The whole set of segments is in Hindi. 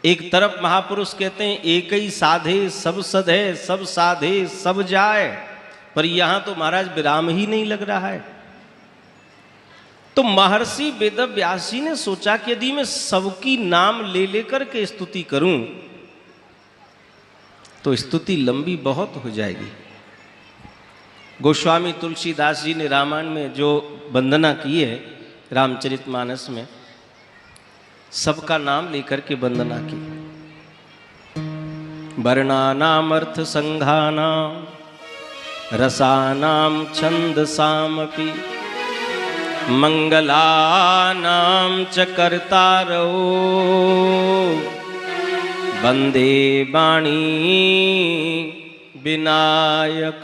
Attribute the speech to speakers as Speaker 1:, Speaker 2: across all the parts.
Speaker 1: एक तरफ महापुरुष कहते हैं एक ही साधे सब सधे, सब साधे सब जाए, पर यहां तो महाराज विराम ही नहीं लग रहा है। तो महर्षि वेदव्यास जी ने सोचा कि यदि मैं सबकी नाम ले लेकर के स्तुति करूं तो स्तुति लंबी बहुत हो जाएगी। गोस्वामी तुलसीदास जी ने रामायण में जो वंदना की है, रामचरितमानस में सबका नाम लेकर के वंदना की। वर्णानाम अर्थ संघानाम रसानाम छंदसामपि मंगलानाम च कर्तारो वंदे वाणी विनायक।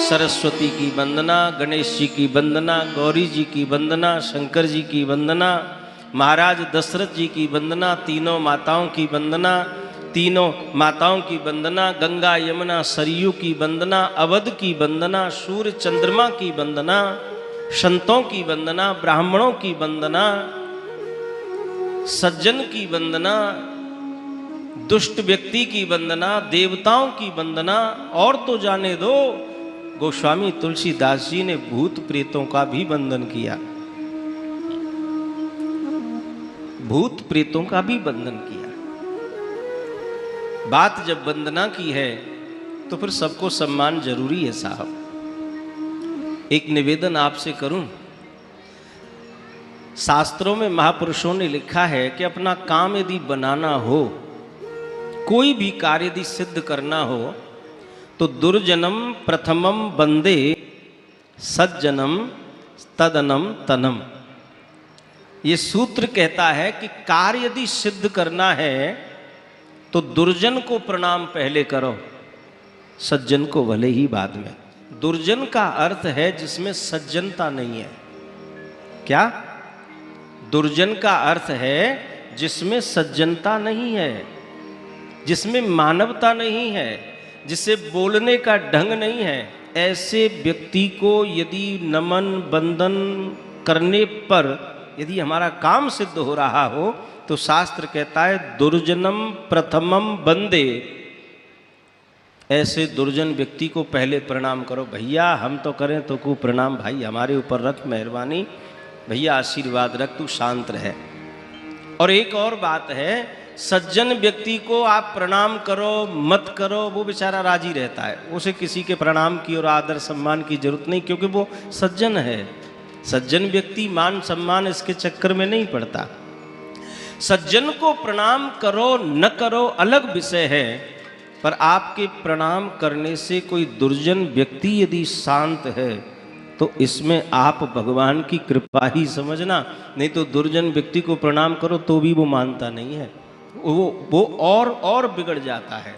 Speaker 1: सरस्वती की वंदना, गणेश जी की वंदना, गौरी जी की वंदना, शंकर जी की वंदना, महाराज दशरथ जी की वंदना, तीनों माताओं की वंदना, तीनों माताओं की वंदना, गंगा यमुना सरयू की वंदना, अवध की वंदना, सूर्य चंद्रमा की वंदना, संतों की वंदना, ब्राह्मणों की वंदना, सज्जन की वंदना, दुष्ट व्यक्ति की वंदना, देवताओं की वंदना, और तो जाने दो गोस्वामी तुलसीदास जी ने भूत प्रेतों का भी वंदन किया, भूत प्रेतों का भी वंदन किया। बात जब वंदना की है तो फिर सबको सम्मान जरूरी है साहब। एक निवेदन आपसे करूं, शास्त्रों में महापुरुषों ने लिखा है कि अपना काम यदि बनाना हो, कोई भी कार्य यदि सिद्ध करना हो, तो दुर्जनम प्रथमम वंदे सज्जनम तदनम तनम। ये सूत्र कहता है कि कार्य यदि सिद्ध करना है तो दुर्जन को प्रणाम पहले करो, सज्जन को भले ही बाद में। दुर्जन का अर्थ है जिसमें सज्जनता नहीं है। क्या? दुर्जन का अर्थ है जिसमें सज्जनता नहीं है, जिसमें मानवता नहीं है, जिसे बोलने का ढंग नहीं है। ऐसे व्यक्ति को यदि नमन बंदन करने पर यदि हमारा काम सिद्ध हो रहा हो तो शास्त्र कहता है दुर्जनम प्रथमम वंदे। ऐसे दुर्जन व्यक्ति को पहले प्रणाम करो। भैया हम तो करें तो को प्रणाम, भाई हमारे ऊपर रख मेहरबानी, भैया आशीर्वाद रख, तू शांत रहे। और एक और बात है, सज्जन व्यक्ति को आप प्रणाम करो मत करो, वो बेचारा राजी रहता है, उसे किसी के प्रणाम की और आदर सम्मान की जरूरत नहीं, क्योंकि वो सज्जन है। सज्जन व्यक्ति मान सम्मान इसके चक्कर में नहीं पड़ता। सज्जन को प्रणाम करो न करो अलग विषय है, पर आपके प्रणाम करने से कोई दुर्जन व्यक्ति यदि शांत है तो इसमें आप भगवान की कृपा ही समझना। नहीं तो दुर्जन व्यक्ति को प्रणाम करो तो भी वो मानता नहीं है, वो और बिगड़ जाता है,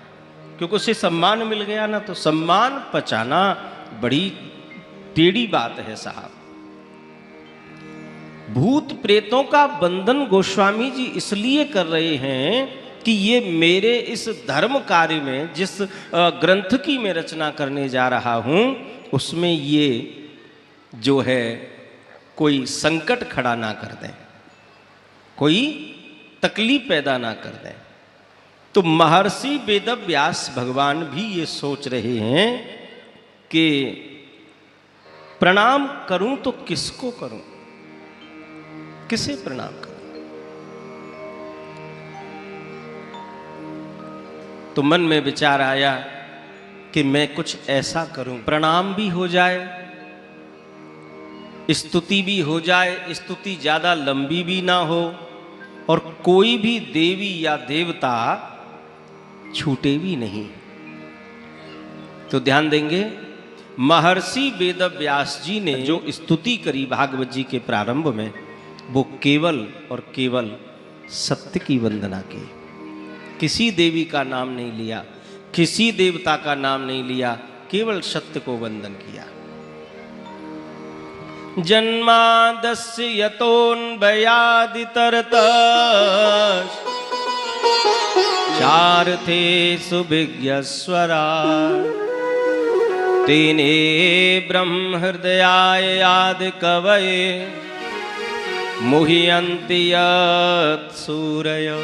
Speaker 1: क्योंकि उसे सम्मान मिल गया ना, तो सम्मान पचाना बड़ी टेढ़ी बात है साहब। भूत प्रेतों का बंधन गोस्वामी जी इसलिए कर रहे हैं कि ये मेरे इस धर्म कार्य में, जिस ग्रंथ की मैं रचना करने जा रहा हूं, उसमें ये जो है कोई संकट खड़ा ना कर दें, कोई तकलीफ पैदा ना कर दें। तो महर्षि वेदव्यास भगवान भी ये सोच रहे हैं कि प्रणाम करूं तो किसको करूं, किसे प्रणाम करूं। तो मन में विचार आया कि मैं कुछ ऐसा करूं, प्रणाम भी हो जाए, स्तुति भी हो जाए, स्तुति ज्यादा लंबी भी ना हो, और कोई भी देवी या देवता छूटे भी नहीं। तो ध्यान देंगे, महर्षि वेदव्यास जी ने जो स्तुति करी भागवत जी के प्रारंभ में, वो केवल और केवल सत्य की वंदना की। किसी देवी का नाम नहीं लिया, किसी देवता का नाम नहीं लिया, केवल सत्य को वंदन किया। जन्मादस्य यतोऽन्वयादितरतः चार्थे सुविज्ञस्वरा तेने ब्रह्म हृदयाय आदि कवये मुह्यन्ति यत् सूरयो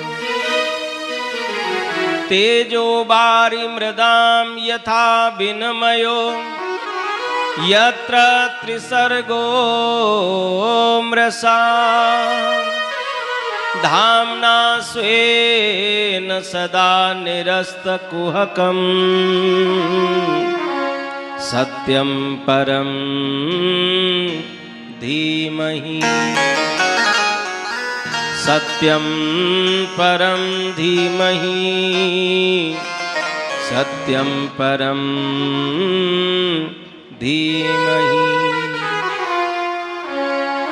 Speaker 1: तेजो वारिमृदां यथा विनिमयो यत्र त्रिसर्गो मृषा धाम्ना स्वेन सदा निरस्तकुहकम् सत्यं परं धीमहि सत्यं परं धीमहि सत्यं परं धीमहि।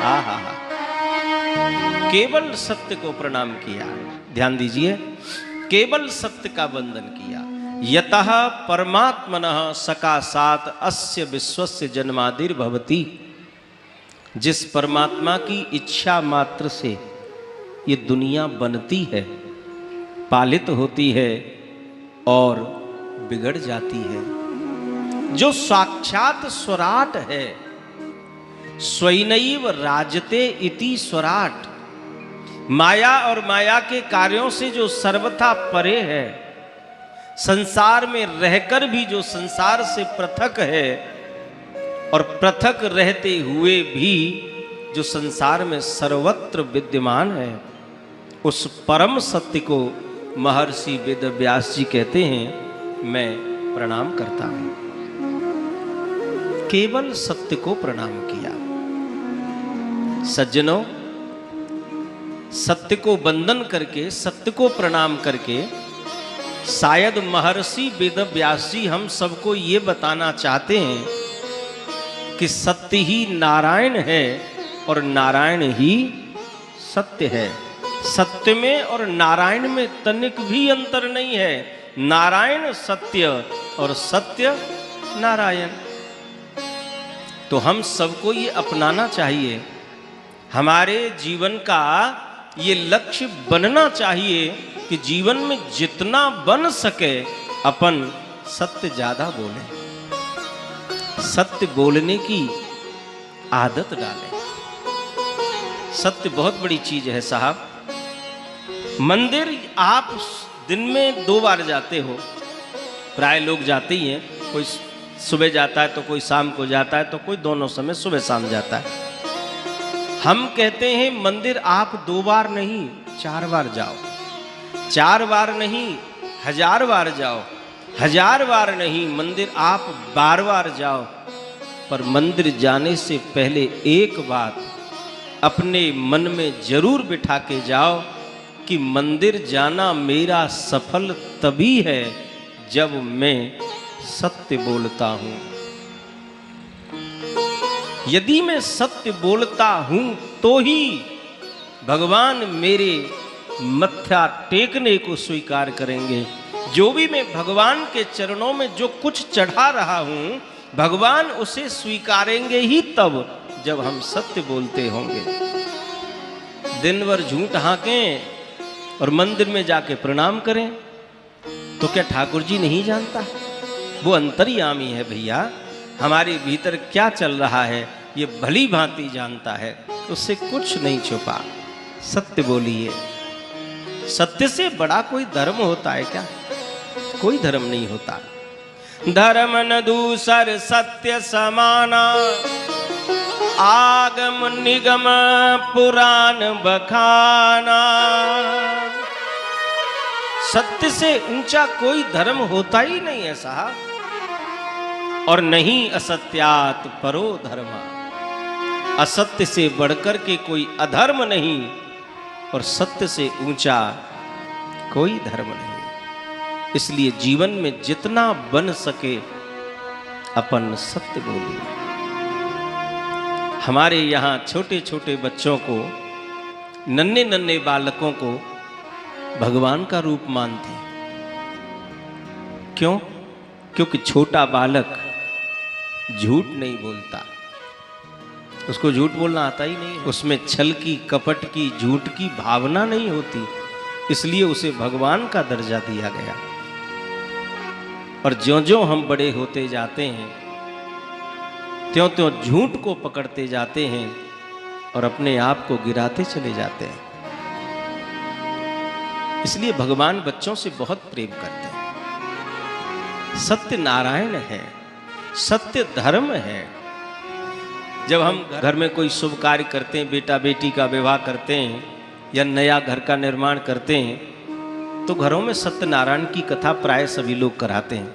Speaker 1: आहा, केवल सत्य को प्रणाम किया। ध्यान दीजिए, केवल सत्य का वंदन किया। यतः परमात्मनः सकाशात् अस्य विश्वस्य जन्मादिर्भवति। जिस परमात्मा की इच्छा मात्र से ये दुनिया बनती है, पालित होती है और बिगड़ जाती है। जो साक्षात स्वराट है, स्वैनैव राजते इति स्वराट, माया और माया के कार्यों से जो सर्वथा परे है, संसार में रहकर भी जो संसार से पृथक है और पृथक रहते हुए भी जो संसार में सर्वत्र विद्यमान है, उस परम सत्य को महर्षि वेदव्यास जी कहते हैं, मैं प्रणाम करता हूं। केवल सत्य को प्रणाम किया। सज्जनों, सत्य को वंदन करके, सत्य को प्रणाम करके शायद महर्षि वेदव्यास जी हम सबको ये बताना चाहते हैं कि सत्य ही नारायण है और नारायण ही सत्य है। सत्य में और नारायण में तनिक भी अंतर नहीं है। नारायण सत्य और सत्य नारायण। तो हम सबको ये अपनाना चाहिए। हमारे जीवन का ये लक्ष्य बनना चाहिए कि जीवन में जितना बन सके अपन सत्य ज्यादा बोलें, सत्य बोलने की आदत डालें। सत्य बहुत बड़ी चीज है साहब। मंदिर आप दिन में 2 बार जाते हो, प्राय लोग जाते ही हैं। कोई सुबह जाता है तो कोई शाम को जाता है, तो कोई दोनों समय सुबह शाम जाता है। हम कहते हैं मंदिर आप 2 बार नहीं 4 बार जाओ, 4 बार नहीं 1000 बार जाओ, 1000 बार नहीं मंदिर आप 12 बार जाओ। पर मंदिर जाने से पहले एक बात अपने मन में जरूर बिठा के जाओ कि मंदिर जाना मेरा सफल तभी है जब मैं सत्य बोलता हूं। यदि मैं सत्य बोलता हूं तो ही भगवान मेरे मत्था टेकने को स्वीकार करेंगे। जो भी मैं भगवान के चरणों में जो कुछ चढ़ा रहा हूं, भगवान उसे स्वीकारेंगे ही तब जब हम सत्य बोलते होंगे। दिन भर झूठ हाकें और मंदिर में जाके प्रणाम करें तो क्या ठाकुर जी नहीं जानता? वो अंतर्यामी है भैया। हमारे भीतर क्या चल रहा है ये भली भांति जानता है, उससे कुछ नहीं छुपा। सत्य बोलिए। सत्य से बड़ा कोई धर्म होता है क्या? कोई धर्म नहीं होता। धर्म न दूसर सत्य समाना, आगम निगम पुराण बखाना। सत्य से ऊंचा कोई धर्म होता ही नहीं है साहब। और नहीं असत्यात परो धर्मा, असत्य से बढ़कर के कोई अधर्म नहीं और सत्य से ऊंचा कोई धर्म नहीं। इसलिए जीवन में जितना बन सके अपन सत्य बोलिए। हमारे यहाँ छोटे छोटे बच्चों को, नन्हे नन्हे बालकों को भगवान का रूप मानते हैं। क्यों? क्योंकि छोटा बालक झूठ नहीं बोलता, उसको झूठ बोलना आता ही नहीं, उसमें छल की, कपट की, झूठ की भावना नहीं होती, इसलिए उसे भगवान का दर्जा दिया गया। और ज्यों ज्यों हम बड़े होते जाते हैं त्यों त्यों झूठ को पकड़ते जाते हैं और अपने आप को गिराते चले जाते हैं। इसलिए भगवान बच्चों से बहुत प्रेम करते हैं। सत्य नारायण है, सत्य धर्म है। जब हम घर में कोई शुभ कार्य करते हैं, बेटा बेटी का विवाह करते हैं या नया घर का निर्माण करते हैं, तो घरों में सत्यनारायण की कथा प्राय सभी लोग कराते हैं।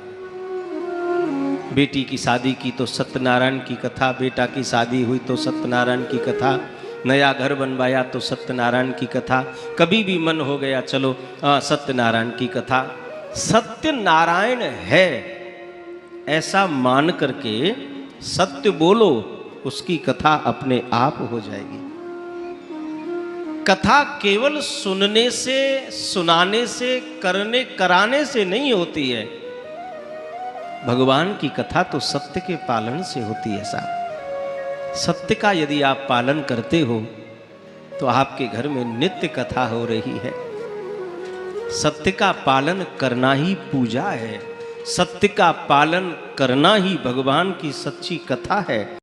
Speaker 1: बेटी की शादी की तो सत्यनारायण की कथा, बेटा की शादी हुई तो सत्यनारायण की कथा, नया घर बनवाया तो सत्यनारायण की कथा, कभी भी मन हो गया चलो सत्यनारायण की कथा। सत्यनारायण है ऐसा मान करके सत्य बोलो, उसकी कथा अपने आप हो जाएगी। कथा केवल सुनने से, सुनाने से, करने कराने से नहीं होती है। भगवान की कथा तो सत्य के पालन से होती है साहब। सत्य का यदि आप पालन करते हो तो आपके घर में नित्य कथा हो रही है। सत्य का पालन करना ही पूजा है, सत्य का पालन करना ही भगवान की सच्ची कथा है।